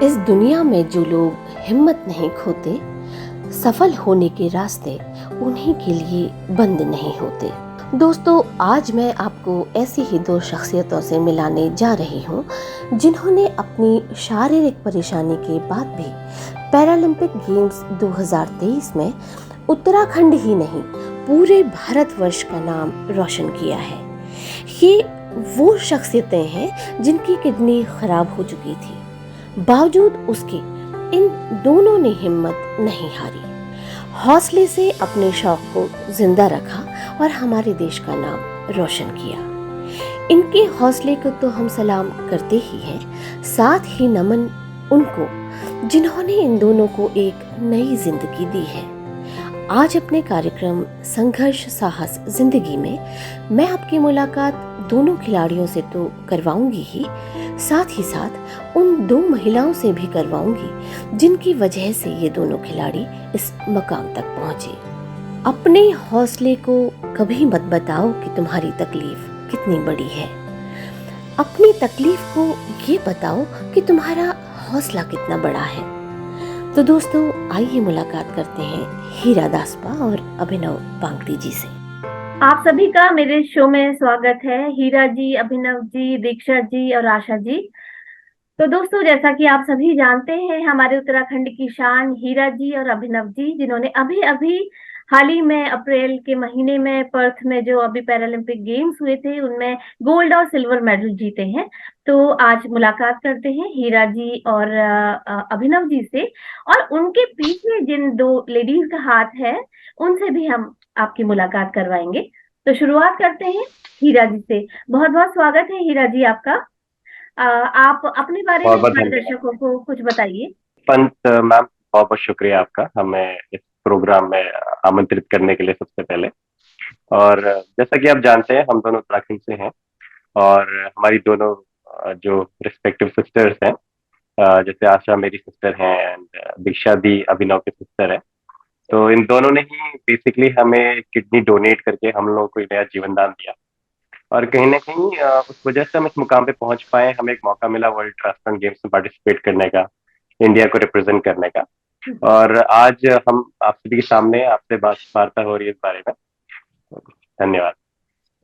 इस दुनिया में जो लोग हिम्मत नहीं खोते, सफल होने के रास्ते उन्हीं के लिए बंद नहीं होते। दोस्तों, आज मैं आपको ऐसी ही दो शख्सियतों से मिलाने जा रही हूँ जिन्होंने अपनी शारीरिक परेशानी के बाद भी पैरालंपिक गेम्स 2023 में उत्तराखंड ही नहीं पूरे भारतवर्ष का नाम रोशन किया है। ये वो शख्सियतें हैं जिनकी किडनी खराब हो चुकी थी, बावजूद उसके इन दोनों ने हिम्मत नहीं हारी, हौसले से अपने शौक को जिंदा रखा और हमारे देश का नाम रोशन किया। इनके हौसले को तो हम सलाम करते ही हैं, साथ ही नमन उनको जिन्होंने इन दोनों को एक नई जिंदगी दी है। आज अपने कार्यक्रम संघर्ष साहस जिंदगी में मैं आपकी मुलाकात दोनों खिलाड़ियों से तो करवाऊंगी ही, साथ ही साथ उन दो महिलाओं से भी करवाऊंगी जिनकी वजह से ये दोनों खिलाड़ी इस मकाम तक पहुंचे। अपने हौसले को कभी मत बताओ कि तुम्हारी तकलीफ कितनी बड़ी है, अपनी तकलीफ को ये बताओ कि तुम्हारा हौसला कितना बड़ा है। तो दोस्तों, आइए मुलाकात करते हैं हीरा दासपा और अभिनव पांगटी जी से। आप सभी का मेरे शो में स्वागत है। हीरा जी, अभिनव जी, दीक्षा जी और आशा जी। तो दोस्तों, जैसा कि आप सभी जानते हैं, हमारे उत्तराखंड की शान हीरा जी और अभिनव जी, जिन्होंने अभी अभी हाल ही में अप्रैल के महीने में पर्थ में जो अभी पैरालंपिक गेम्स हुए थे उनमें गोल्ड और सिल्वर मेडल जीते हैं। तो आज मुलाकात करते हैं हीरा जी और अभिनव जी से, और उनके पीछे जिन दो लेडीज का हाथ है उनसे भी हम आपकी मुलाकात करवाएंगे। तो शुरुआत करते हैं हीरा जी से। बहुत बहुत स्वागत है हीरा जी आपका। आप अपने बारे में बहुत बहुत हमारे धन्यवाद। दर्शकों को कुछ बताइए। पंत मैम, बहुत बहुत शुक्रिया आपका हमें इस प्रोग्राम में आमंत्रित करने के लिए सबसे पहले। और जैसा कि आप जानते हैं, हम दोनों उत्तराखंड से हैं और हमारी दोनों जो रिस्पेक्टिव सिस्टर्स हैं, जैसे आशा मेरी सिस्टर हैं एंड दीक्षा दी अभिनव की सिस्टर है। तो इन दोनों ने ही बेसिकली हमें किडनी डोनेट करके हम लोगों को एक नया जीवन दान दिया, और कहीं ना कहीं उस वजह से हम इस मुकाम पे पहुंच पाए। हमें एक मौका मिला वर्ल्ड ट्रांसप्लांट गेम्स में पार्टिसिपेट करने का, इंडिया को रिप्रेजेंट करने का। और आज हम आप सभी के सामने आपसे वार्ता हो रही है इस बारे में। धन्यवाद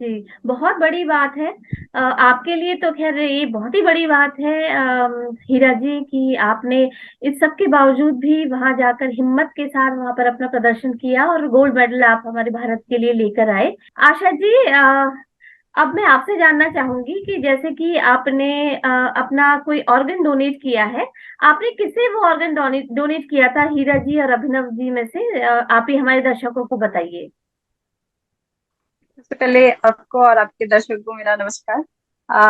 जी, बहुत बड़ी बात है आपके लिए। तो खैर ये बहुत ही बड़ी बात है हीरा जी, कि आपने इस सब के बावजूद भी वहां जाकर हिम्मत के साथ वहां पर अपना प्रदर्शन किया और गोल्ड मेडल आप हमारे भारत के लिए लेकर आए। आशा जी, अब मैं आपसे जानना चाहूंगी कि जैसे कि आपने अपना कोई ऑर्गन डोनेट किया है, आपने किसे वो ऑर्गन डोनेट किया था हीरा जी और अभिनव जी में से? आप ही हमारे दर्शकों को बताइए। सबसे पहले आपको और आपके दर्शकों को मेरा नमस्कार।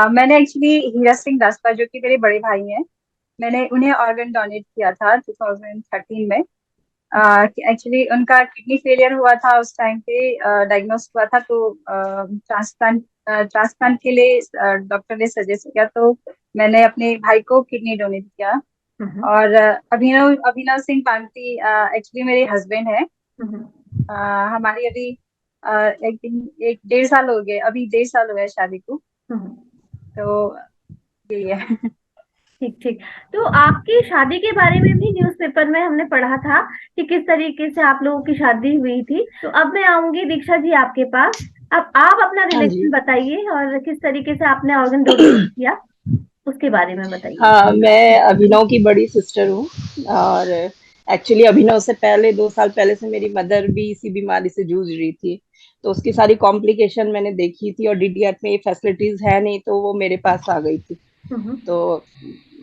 मैंने एक्चुअली हीरा सिंह दासपा, जो कि मेरे बड़े भाई हैं, मैंने उन्हें ऑर्गन डोनेट किया था 2013 में। एक्चुअली उनका किडनी फेलियर हुआ था, उस टाइम पे डायग्नोस हुआ था। तो ट्रांसप्लांट के लिए डॉक्टर ने सजेस्ट किया, तो मैंने अपने भाई को किडनी डोनेट किया। और अभिनव अभिनव सिंह पांगटी एक्चुअली मेरे हस्बैंड है। हमारी अभी एक 1.5 साल हो गए, अभी 1.5 साल हुआ है शादी को। तो यही है। ठीक ठीक। तो आपकी शादी के बारे में भी न्यूज़पेपर में हमने पढ़ा था कि किस तरीके से आप लोगों की शादी हुई थी। तो अब मैं आऊंगी दीक्षा जी आपके पास। अब आप अपना हाँ जी। रिलेशन बताइए और किस तरीके से आपने ऑर्गन डोनेट किया उसके बारे में बताइए। हाँ, मैं अभिनव की बड़ी सिस्टर हूँ। और एक्चुअली अभिनव से पहले 2 साल पहले से मेरी मदर भी इसी बीमारी से जूझ रही थी, तो उसकी सारी कॉम्प्लिकेशन मैंने देखी थी। और डीडीआर में ये फैसिलिटीज है नहीं, तो वो मेरे पास आ गई थी, तो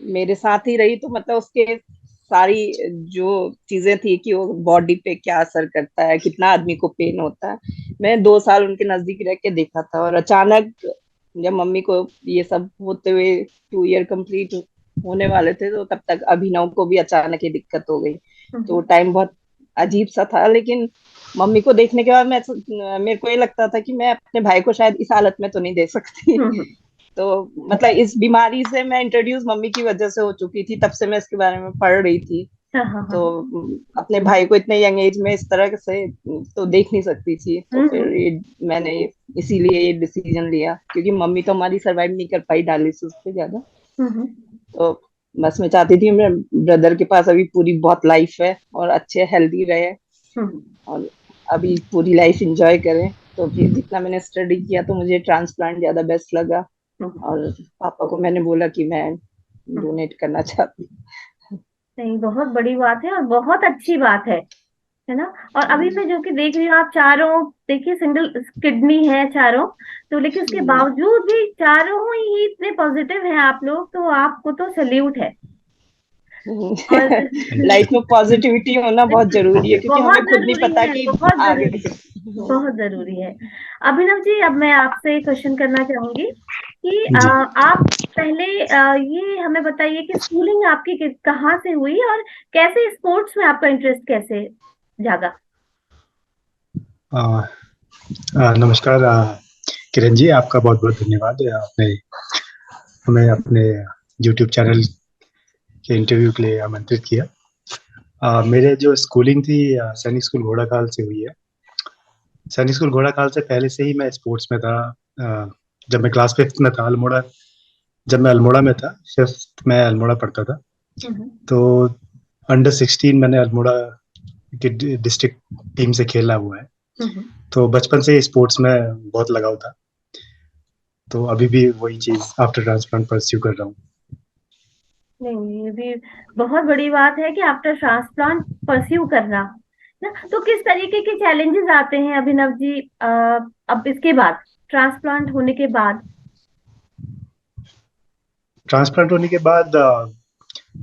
मेरे साथ ही रही। तो मतलब उसके सारी जो चीजें थी कि वो बॉडी पे क्या असर करता है, कितना आदमी को पेन होता है, मैं 2 साल उनके नजदीक रह के देखा था। और अचानक जब मम्मी को ये सब होते हुए 2 ईयर कंप्लीट होने वाले थे, तो तब तक अभिनव को भी अचानक ये दिक्कत हो गई। तो टाइम बहुत अजीब सा था। लेकिन मम्मी को देखने के बाद मेरे को ये लगता था कि मैं अपने भाई को शायद इस हालत में तो नहीं देख सकती। तो मतलब इस बीमारी से मैं इंट्रोड्यूस मम्मी की वजह से हो चुकी थी, तब से मैं इसके बारे में पढ़ रही थी। तो अपने भाई को इतने यंग एज में इस तरह से तो देख नहीं सकती थी। तो फिर मैंने इसीलिए ये डिसीजन लिया, क्योंकि मम्मी तो हमारी सरवाइव नहीं कर पाई डायलिसिस पे ज्यादा। तो बस मैं चाहती थी मेरे ब्रदर के पास अभी पूरी बहुत लाइफ है और अच्छे हेल्दी रहे और अभी पूरी लाइफ एंजॉय करें। तो फिर जितना मैंने स्टडी किया तो मुझे ट्रांसप्लांट ज्यादा बेस्ट लगा और पापा को मैंने बोला कि मैं डोनेट करना चाहती हूँ। नहीं, बहुत बड़ी बात है और बहुत अच्छी बात है ना। और अभी मैं जो कि देख रही हूँ, आप चारों देखिए सिंगल किडनी है चारों, तो लेकिन उसके बावजूद भी चारों ही इतने पॉजिटिव हैं आप लोग, तो आपको तो सैल्यूट है। और लाइफ में पॉजिटिविटी होना बहुत जरूरी है क्योंकि हमें बहुत खुद नहीं जरूरी पता है, कि बहुत आगे जरूरी है, बहुत जरूरी है। अभिनव जी, अब मैं आपसे क्वेश्चन करना चाहूंगी कि जी आप पहले ये हमें बताइए कि स्कूलिंग आपकी कहाँ से हुई और कैसे स्पोर्ट्स में आपका इंटरेस्ट कैसे जागा। आ, नमस्कार किरण जी, आपका बहुत बहुत धन्यवाद। आपने हमें अपने YouTube चैनल के इंटरव्यू के लिए आमंत्रित किया। मेरे जो स्कूलिंग थी सैनिक स्कूल घोड़ाखाल से हुई है। सैनिक स्कूल घोड़ाखाल से पहले से ही मैं स्पोर्ट्स में था। जब मैं क्लास 5 में था जब मैं अल्मोड़ा में था, 5th में अल्मोड़ा पढ़ता था, तो अंडर 16 मैंने अल्मोड़ा की डिस्ट्रिक्ट टीम से खेला हुआ है। तो बचपन से स्पोर्ट्स में बहुत लगाव था, तो अभी भी वही चीज आफ्टर ट्रांसप्लांट परस्यू कर रहा हूँ। नहीं, ये भी बहुत बड़ी बात है कि आफ्टर ट्रांसप्लांट परस्यू करना ना। तो किस तरीके के चैलेंजेस आते हैं अभिनव जी अब इसके बाद, ट्रांसप्लांट होने के बाद। ट्रांसप्लांट होने के बाद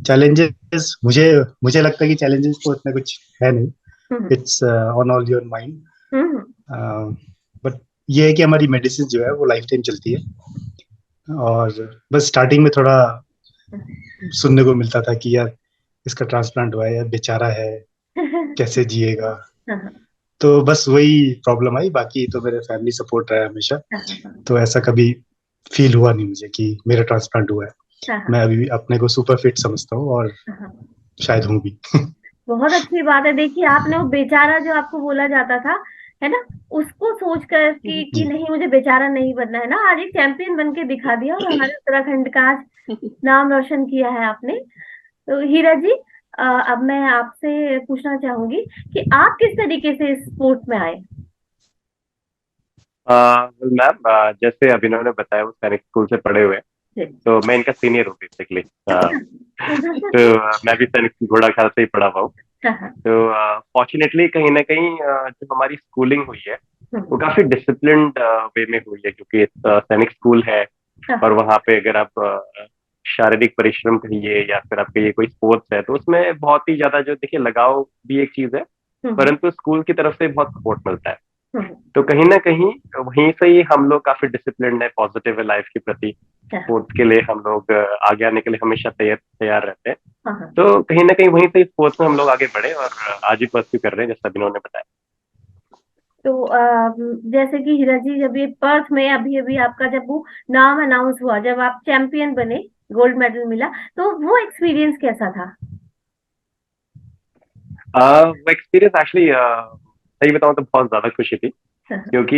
चैलेंजेस, मुझे मुझे लगता है कि चैलेंजेस तो इतना कुछ है नहीं। Hmm it's on all your mind. Hmm but ये है कि हमारी मेडिसिन जो है वो लाइफ टाइम चलती है, और बस स्टार्टिंग में थोड़ा सुनने को मिलता था कि यार इसका ट्रांसप्लांट हुआ है, यार बेचारा है, कैसे जिएगा। तो बस वही प्रॉब्लम आई, बाकी तो मेरे फैमिली सपोर्ट रहा है हमेशा। तो ऐसा कभी फील हुआ नहीं मुझे कि मेरा ट्रांसप्लांट हुआ है। मैं अभी भी अपने को सुपर फिट समझता हूँ और शायद हूँ भी। बहुत अच्छी बात है। देखिए, आपने वो बेचारा जो आपको बोला जाता था, है ना, उसको सोच कर कि जी नहीं, मुझे बेचारा नहीं बनना है ना, आज एक चैंपियन बन के दिखा दिया और हमारे उत्तराखंड का आज नाम रोशन किया है आपने। तो हीरा जी, अब मैं आपसे पूछना चाहूंगी कि आप किस तरीके से इस स्पोर्ट में आए। मैम, जैसे अभिनव ने बताया वो सैनिक स्कूल से पढ़े हुए हैं, तो मैं इनका सीनियर हूँ बेसिकली। तो मैं भी सैनिक स्कूल घोड़ाखाल से ही पढ़ा हुआ हूँ। तो फॉर्चुनेटली कहीं ना कहीं जो हमारी स्कूलिंग हुई है वो काफी डिसिप्लिन्ड वे में हुई है, क्योंकि सैनिक स्कूल है और वहाँ पे अगर आप शारीरिक परिश्रम कहिए या फिर आप कहिए कोई स्पोर्ट्स है, तो उसमें बहुत ही ज्यादा जो देखिए लगाव भी एक चीज है, परंतु स्कूल की तरफ से बहुत सपोर्ट मिलता है। तो कहीं ना कहीं वहीं से ही हम लोग काफी डिसिप्लिन्ड है, पॉजिटिव है लाइफ के प्रति। स्पोर्ट्स के लिए हम लोग आगे आने के लिए हमेशा तैयार रहते हैं। तो कहीं ना कहीं वहीं से स्पोर्ट्स में हम लोग आगे बढ़े और आज भी परस्यू कर रहे हैं, जैसा अभिनव ने बताया। तो जैसे कि हीरा जी, जब ये पर्थ में अभी अभी आपका जब वो नाम अनाउंस हुआ, जब आप चैंपियन बने, गोल्ड मेडल मिला, तो वो एक्सपीरियंस कैसा था। वो एक्सपीरियंस एक्चुअली सही बताऊं तो बहुत ज्यादा खुशी थी, क्योंकि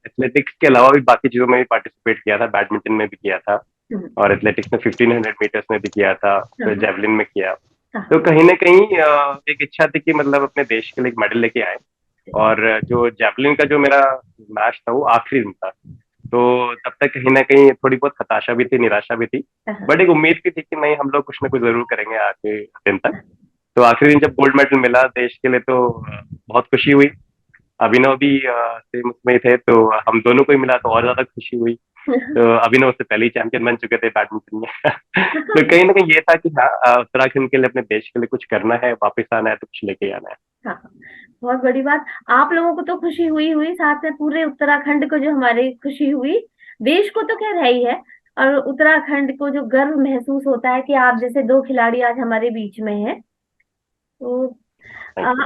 एथलेटिक्स के अलावा भी बाकी चीजों में भी पार्टिसिपेट किया था। बैडमिंटन में भी किया था और एथलेटिक्स में 1500 मीटर्स में भी किया था, तो जेवलिन में किया। तो कहीं ना कहीं एक इच्छा थी कि मतलब अपने देश के लिए एक मेडल लेके आए। और जो जेवलिन का जो मेरा मैच था वो आखिरी दिन था, तो तब तक कहीं ना कहीं थोड़ी बहुत हताशा भी थी, निराशा भी थी, बट एक उम्मीद भी थी कि नहीं, हम लोग कुछ ना कुछ जरूर करेंगे आखिरी दिन तक। तो आखिरी दिन जब गोल्ड मेडल मिला देश के लिए, तो बहुत खुशी हुई। अभिनव भी सेम उसमें थे, तो हम दोनों को ही मिला तो और ज्यादा खुशी हुई। तो अभिनव उससे पहले ही चैंपियन बन चुके थे बैडमिंटन में। तो कहीं ना कहीं ये था कि हाँ, उत्तराखंड के लिए, अपने देश के लिए कुछ करना है, वापस आना है तो कुछ लेके आना है। हाँ, बहुत बड़ी बात। आप लोगों को तो खुशी हुई हुई, साथ में पूरे उत्तराखंड को जो हमारी खुशी हुई, देश को तो खैर है ही है, और उत्तराखंड को जो गर्व महसूस होता है कि आप जैसे दो खिलाड़ी आज हमारे बीच में हैं। तो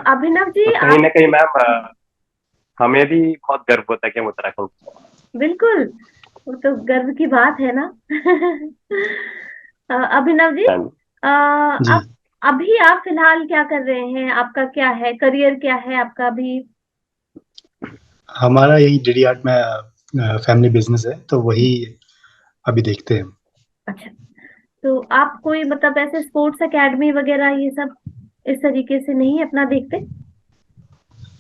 अभिनव जी, तो कहीं ना कहीं मैम हमें भी बहुत गर्व होता है कि हम उत्तराखंड से। बिल्कुल, वो तो गर्व की बात है ना। अभिनव जी, जी अब अभी आप फिलहाल क्या कर रहे हैं, आपका क्या है करियर, क्या है आपका अभी। हमारा यही डीडी आर्ट में फैमिली बिजनेस है, तो वही अभी देखते हैं। अच्छा, तो आप कोई मतलब ऐसे स्पोर्ट्स एकेडमी वगैरह ये सब इस तरीके से नहीं अपना देखते?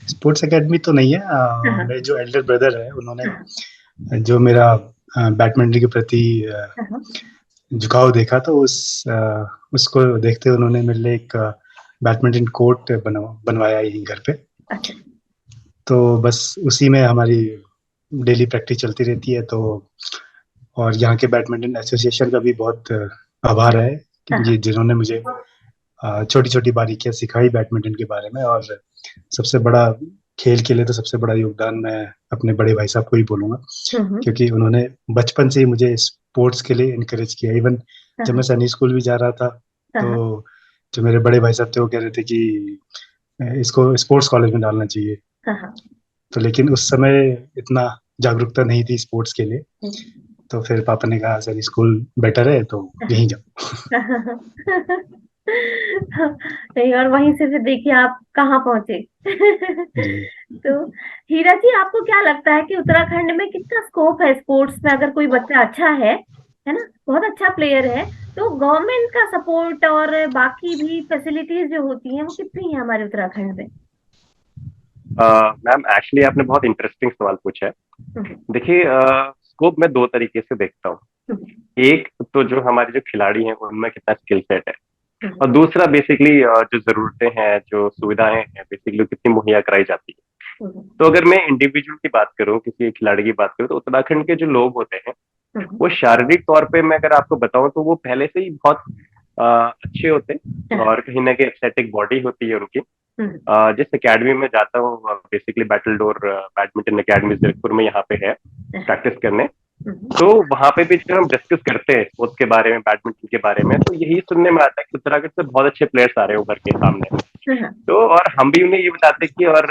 स्पोर्ट्स एकेडमी तो नहीं है। हाँ मेरे जो एल्डर ब्रदर है उन्होंने हाँ जो मेरा बैडमिंटन के प्रति हाँ झुकाव देखा, तो उसको देखते हुए उन्होंने मेरे लिए एक बैडमिंटन कोर्ट बनवाया यहीं घर पे। अच्छा तो बस उसी में हमारी डेली प्रैक्टिस चलती रहती है। तो और यहाँ के बैडमिंटन एसोसिएशन का भी बहुत आभार है कि जिन्होंने मुझे छोटी छोटी बारीकियां सिखाई बैडमिंटन के बारे में। और सबसे बड़ा खेल के लिए तो सबसे बड़ा योगदान मैं अपने बड़े भाई साहब को ही बोलूंगा, क्योंकि उन्होंने बचपन से ही मुझे स्पोर्ट्स के लिए इनकरेज किया। इवन जब मैं सैनिक स्कूल भी जा रहा था, तो जो मेरे बड़े भाई साहब थे वो कह रहे थे कि इसको स्पोर्ट्स कॉलेज में डालना चाहिए। तो लेकिन उस समय इतना जागरूकता नहीं थी स्पोर्ट्स के लिए, तो फिर पापा ने कहा सर स्कूल बेटर है तो यहीं जाओ। नहीं, और वहीं से फिर देखिए आप कहाँ पहुंचे। जी। तो हीरा जी, आपको क्या लगता है कि उत्तराखंड में कितना स्कोप है स्पोर्ट्स में? अगर कोई बच्चा अच्छा है ना, बहुत अच्छा प्लेयर है, तो गवर्नमेंट का सपोर्ट और बाकी भी फैसिलिटीज जो होती हैं वो कितनी है हमारे उत्तराखंड में? मैम एक्चुअली आपने बहुत इंटरेस्टिंग सवाल पूछा है। देखिए, स्कोप मैं दो तरीके से देखता हूँ। एक तो जो हमारे जो खिलाड़ी हैं उनमें कितना स्किल सेट है, और दूसरा बेसिकली जो जरूरतें हैं, जो सुविधाएं हैं, बेसिकली कितनी मुहैया कराई जाती है। तो अगर मैं इंडिविजुअल की बात करूं, किसी खिलाड़ी की बात करूं, तो उत्तराखंड के जो लोग होते हैं वो शारीरिक तौर पे मैं अगर आपको बताऊं तो वो पहले से ही बहुत अच्छे होते हैं, और कहीं ना कहीं एथलेटिक बॉडी होती है उनकी। जिस एकेडमी में जाता हूँ, basically battle door badminton academy Jaipur में यहाँ पे है प्रैक्टिस करने, तो वहां पे भी जब हम डिस्कस करते हैं स्पोर्ट्स के बारे में, बैडमिंटन के बारे में, तो यही सुनने में आता है कि उत्तराखंड से बहुत अच्छे प्लेयर्स आ रहे हैं उभर के सामने। तो और हम भी उन्हें ये बताते कि और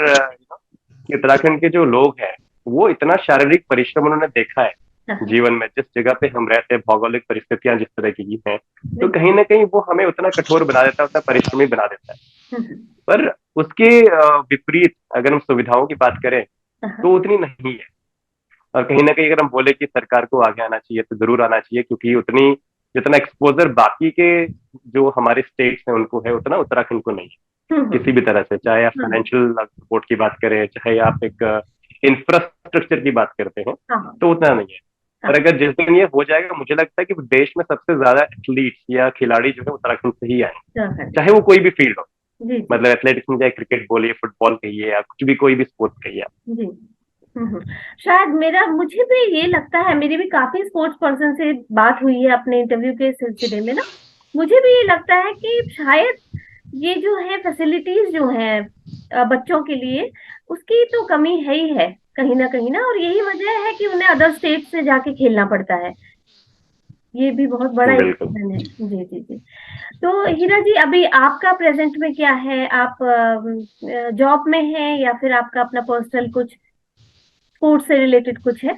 कि उत्तराखंड के जो लोग हैं वो इतना शारीरिक परिश्रम उन्होंने देखा है जीवन में, जिस जगह पे हम रहते हैं, भौगोलिक परिस्थितियां जिस तरह की हैं, तो कहीं ना कहीं वो हमें उतना कठोर बना देता है, उतना परिश्रमी बना देता है। पर उसके विपरीत अगर हम सुविधाओं की बात करें तो उतनी नहीं है। और कहीं ना कहीं अगर हम बोले कि सरकार को आगे आना चाहिए तो जरूर आना चाहिए, क्योंकि उतनी जितना एक्सपोजर बाकी के जो हमारे स्टेट्स हैं उनको है, उतना उत्तराखंड को नहीं है किसी भी तरह से। चाहे आप फाइनेंशियल सपोर्ट की बात करें, चाहे आप एक इंफ्रास्ट्रक्चर की बात करते हैं, तो उतना नहीं है। और अगर जिस दिन ये हो जाएगा, मुझे लगता है कि देश में सबसे ज्यादा एथलीट्स या खिलाड़ी जो है उत्तराखंड से ही आए, चाहे वो कोई भी फील्ड हो। मतलब एथलेटिक्स में चाहे क्रिकेट बोलिए, फुटबॉल कहिए, या कुछ भी, कोई भी स्पोर्ट्स कहिए आप। शायद मुझे भी ये लगता है, मेरी भी काफी स्पोर्ट्स पर्सन से बात हुई है अपने इंटरव्यू के सिलसिले में ना, मुझे भी ये लगता है कि शायद ये जो है फैसिलिटीज जो है बच्चों के लिए, उसकी तो कमी है ही है कहीं ना, और यही वजह है कि उन्हें अदर स्टेट से जाके खेलना पड़ता है। ये भी बहुत बड़ा एक रीजन है। जी जी जी। तो हीरा जी, अभी आपका प्रेजेंट में क्या है? आप जॉब में हैं या फिर आपका अपना पर्सनल कुछ स्पोर्ट्स से रिलेटेड कुछ है?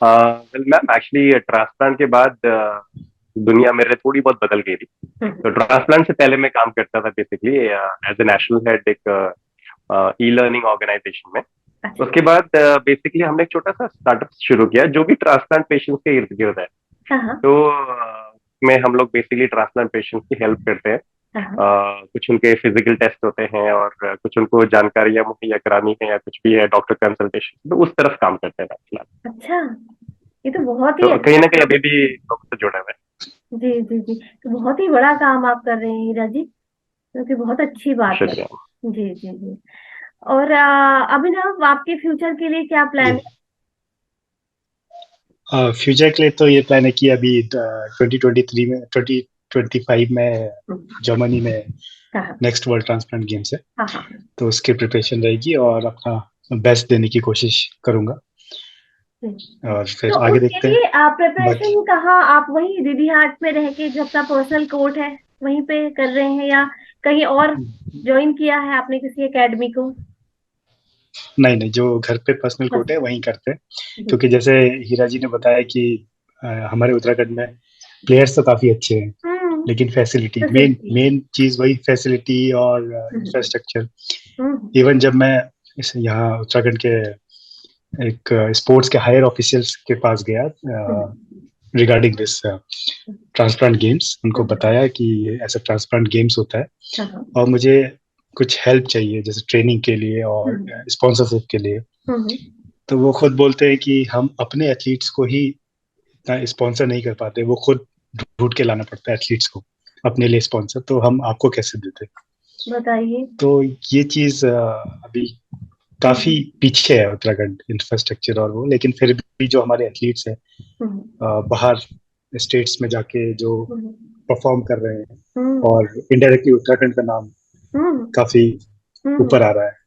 मैम एक्चुअली ट्रांसप्लांट के बाद दुनिया मेरे थोड़ी बहुत बदल गई थी। तो ट्रांसप्लांट से पहले मैं काम करता था basically as a national head एक ई लर्निंग ऑर्गेनाइजेशन में। उसके बाद बेसिकली हमने एक छोटा सा स्टार्टअप शुरू किया जो भी ट्रांसप्लांट पेशेंट्स के इर्द गिर्द है। तो में हम लोग बेसिकली ट्रांसप्लांट पेशेंट्स की हेल्प करते हैं। कुछ उनके फिजिकल टेस्ट होते हैं, और कुछ उनको जानकारियां मुहैया करानी है, या कुछ भी है डॉक्टर कंसल्टेशन, तो उस तरफ काम करते हैं फिलहाल। अच्छा, ये तो बहुत ही तो कहीं ना कहीं अभी भी लोग से जुड़े हुए हैं। जी जी जी, तो बहुत ही बड़ा काम आप कर रहे हैं हीरा जी, क्योंकि बहुत अच्छी बात है। जी जी जी। और अभिनव, आपके फ्यूचर के लिए क्या प्लान है? फ्यूचर के लिए तो ये प्लान है कि अभी 2023 में 2025 में जर्मनी में नेक्स्ट वर्ल्ड ट्रांसप्लांट गेम्स है, तो उसकी प्रिपरेशन रहेगी और अपना बेस्ट देने की कोशिश करूंगा। और फिर तो आगे देखते हैं। आप प्रिपरेशन कहाँ, आप वही दीदी हाट में रह के जो अपना पर्सनल कोर्ट है वहीं पे कर रहे हैं, या कहीं और ज्वाइन किया है आपने किसी एकेडमी को? नहीं, जो घर पे पर्सनल कोर्ट है वहीं करते हैं, क्योंकि जैसे हीरा जी ने बताया कि हमारे उत्तराखंड में प्लेयर्स तो काफी अच्छे हैं, लेकिन फैसिलिटी मेन चीज वही फैसिलिटी और इंफ्रास्ट्रक्चर। इवन जब मैं यहाँ उत्तराखंड के एक स्पोर्ट्स के हायर ऑफिशियल्स के पास गया रिगार्डिंग दिस ट्रांसप्लांट गेम्स, उनको बताया कि ऐसा ट्रांसप्लांट गेम्स होता है और मुझे कुछ हेल्प चाहिए जैसे ट्रेनिंग के लिए और स्पॉन्सरशिप के लिए। तो वो खुद बोलते हैं कि हम अपने एथलीट्स को ही इतना स्पॉन्सर नहीं कर पाते, वो खुद ढूंढ के लाना पड़ता है एथलीट्स को अपने लिए स्पॉन्सर, तो हम आपको कैसे देते। बताइए। तो ये चीज अभी काफी पीछे है उत्तराखंड इंफ्रास्ट्रक्चर और वो, लेकिन फिर भी जो हमारे एथलीट्स हैं बाहर स्टेट्स में जाके जो परफॉर्म कर रहे हैं और इनडायरेक्टली उत्तराखंड का नाम काफी ऊपर आ रहा है।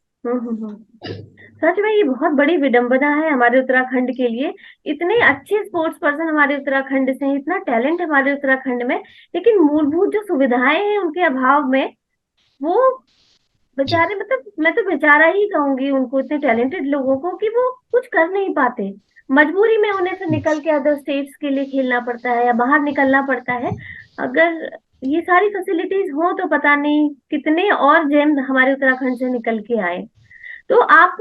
सच में ये बहुत बड़ी विडंबना है हमारे उत्तराखंड के लिए। इतने अच्छे स्पोर्ट्स पर्सन हमारे उत्तराखंड से हैं, इतना टैलेंट हमारे उत्तराखंड में, लेकिन मूलभूत जो सुविधाएं हैं उनके अभाव में वो बेचारे, मतलब मैं तो बेचारा ही कहूंगी उनको, इतने टैलेंटेड लोगों को, कि वो कुछ कर नहीं पाते। मजबूरी में उन्हें फिर निकल के अदर स्टेट्स के लिए खेलना पड़ता है या बाहर निकलना पड़ता है। अगर ये सारी फैसिलिटीज हो तो पता नहीं कितने और जेम हमारे उत्तराखंड से निकल के आए। तो आप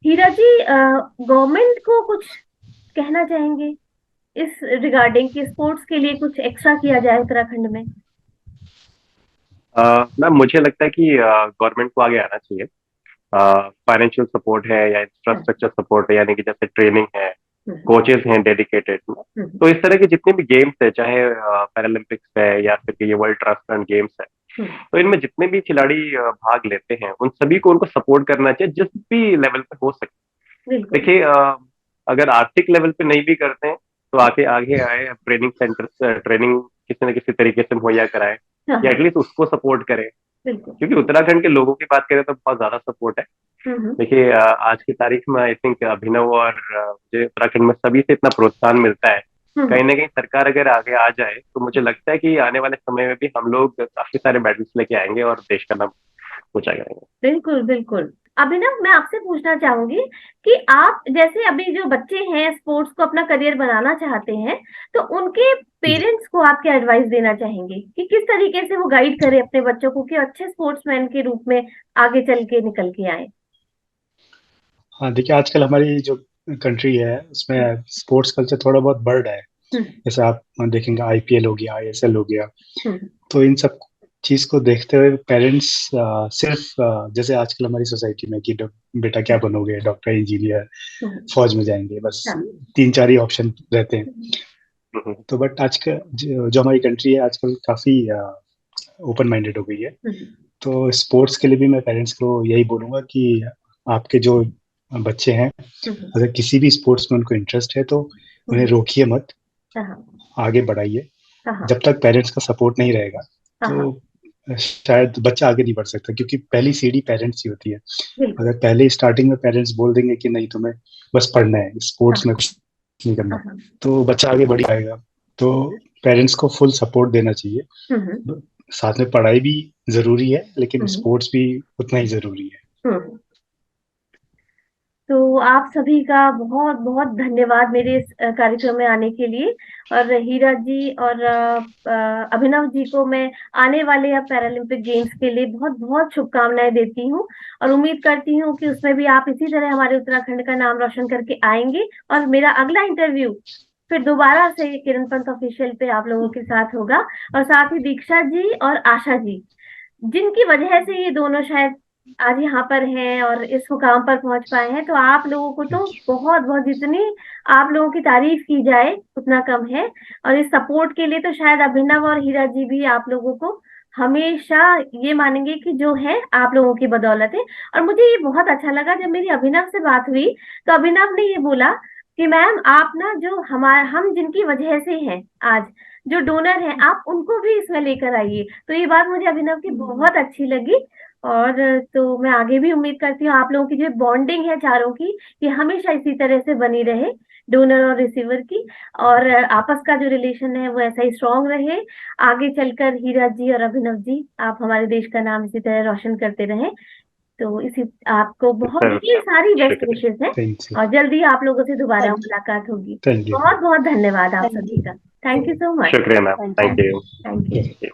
हीरा जी गवर्नमेंट को कुछ कहना चाहेंगे इस रिगार्डिंग कि स्पोर्ट्स के लिए कुछ एक्स्ट्रा किया जाए उत्तराखंड में? मैम मुझे लगता है कि गवर्नमेंट को आगे आना चाहिए। फाइनेंशियल सपोर्ट है या इंफ्रास्ट्रक्चर सपोर्ट है, यानी कि जैसे ट्रेनिंग है, कोचेस हैं डेडिकेटेड, तो इस तरह के जितने भी गेम्स है, चाहे पैरालंपिक्स है या फिर ये वर्ल्ड ट्रांसप्लांट गेम्स है, तो इनमें जितने भी खिलाड़ी भाग लेते हैं उन सभी को उनको सपोर्ट करना चाहिए जिस भी लेवल पे हो सके। देखिए अगर आर्थिक लेवल पे नहीं भी करते हैं तो आगे आगे आए, ट्रेनिंग सेंटर ट्रेनिंग किसी न किसी तरीके से मुहैया कराए या एटलीस्ट उसको सपोर्ट करें, क्योंकि उत्तराखंड के लोगों की बात करें तो बहुत ज्यादा सपोर्ट है। देखिए आज की तारीख में आई थिंक अभिनव और मुझे उत्तराखंड में सभी से इतना प्रोत्साहन मिलता है। कहीं ना कहीं सरकार अगर आगे आ जाए तो मुझे लगता है कि आने वाले समय में भी हम लोग काफी सारे मेडल्स लेके आएंगे और देश का नाम ऊंचा करेंगे। बिल्कुल बिल्कुल। अभिनव, मैं आपसे पूछना चाहूंगी कि आप जैसे अभी जो बच्चे हैं स्पोर्ट्स को अपना करियर बनाना चाहते हैं, तो उनके पेरेंट्स को आप क्या एडवाइस देना चाहेंगे कि किस तरीके से वो गाइड करें अपने बच्चों को कि अच्छे स्पोर्ट्समैन के रूप में आगे चल के निकल के आए? हाँ देखिए, आजकल हमारी जो कंट्री है उसमें स्पोर्ट्स कल्चर थोड़ा बहुत बढ़ रहा है। जैसे आप देखेंगे IPL हो गया, ISL हो गया, तो इन सब चीज को देखते हुए पेरेंट्स सिर्फ जैसे आजकल हमारी सोसाइटी में कि बेटा क्या बनोगे, डॉक्टर, इंजीनियर, फौज में जाएंगे, बस 3-4 ही ऑप्शन रहते हैं। तो बट आज का जो हमारी कंट्री है आजकल काफी ओपन माइंडेड हो गई है। तो स्पोर्ट्स के लिए भी मैं पेरेंट्स को यही बोलूंगा कि आपके जो बच्चे हैं अगर किसी भी स्पोर्ट्स में उनको इंटरेस्ट है तो उन्हें रोकिए मत, आगे बढ़ाइए। जब तक पेरेंट्स का सपोर्ट नहीं रहेगा तो शायद बच्चा आगे नहीं बढ़ सकता, क्योंकि पहली सीढ़ी पेरेंट्स ही होती है। अगर पहले स्टार्टिंग में पेरेंट्स बोल देंगे कि नहीं तुम्हें बस पढ़ना है, स्पोर्ट्स में कुछ नहीं करना, तो बच्चा आगे बढ़ जाएगा। तो पेरेंट्स को फुल सपोर्ट देना चाहिए। साथ में पढ़ाई भी जरूरी है लेकिन स्पोर्ट्स भी उतना ही जरूरी है। तो आप सभी का बहुत बहुत धन्यवाद मेरे इस कार्यक्रम में आने के लिए। और हीरा जी और अभिनव जी को मैं आने वाले पैरालंपिक गेम्स के लिए बहुत बहुत शुभकामनाएं देती हूँ और उम्मीद करती हूँ कि उसमें भी आप इसी तरह हमारे उत्तराखंड का नाम रोशन करके आएंगे। और मेरा अगला इंटरव्यू फिर दोबारा से किरण पंत ऑफिशियल पे आप लोगों के साथ होगा, और साथ ही दीक्षा जी और आशा जी, जिनकी वजह से ये दोनों शायद आज यहाँ पर हैं और इस मुकाम पर पहुंच पाए हैं। तो आप लोगों को तो बहुत बहुत, जितनी आप लोगों की तारीफ की जाए उतना कम है। और इस सपोर्ट के लिए तो शायद अभिनव और हीरा जी भी आप लोगों को हमेशा ये मानेंगे कि जो है आप लोगों की बदौलत है। और मुझे ये बहुत अच्छा लगा जब मेरी अभिनव से बात हुई तो अभिनव ने ये बोला कि मैम आप ना जो हम जिनकी वजह से हैं आज, जो डोनर हैं, आप उनको भी इसमें लेकर आइए। तो ये बात मुझे अभिनव की बहुत अच्छी लगी। और तो मैं आगे भी उम्मीद करती हूँ आप लोगों की जो बॉन्डिंग है चारों की, ये हमेशा इसी तरह से बनी रहे, डोनर और रिसीवर की, और आपस का जो रिलेशन है वो ऐसा ही स्ट्रांग रहे। आगे चलकर हीरा जी और अभिनव जी आप हमारे देश का नाम इसी तरह रोशन करते रहें। तो इसी आपको बहुत ही सारी बेस्ट विशेष है और जल्दी आप लोगों से दोबारा मुलाकात होगी। बहुत बहुत धन्यवाद आप सभी का। Thank you so much. शुक्रिया मैम, थैंक यू।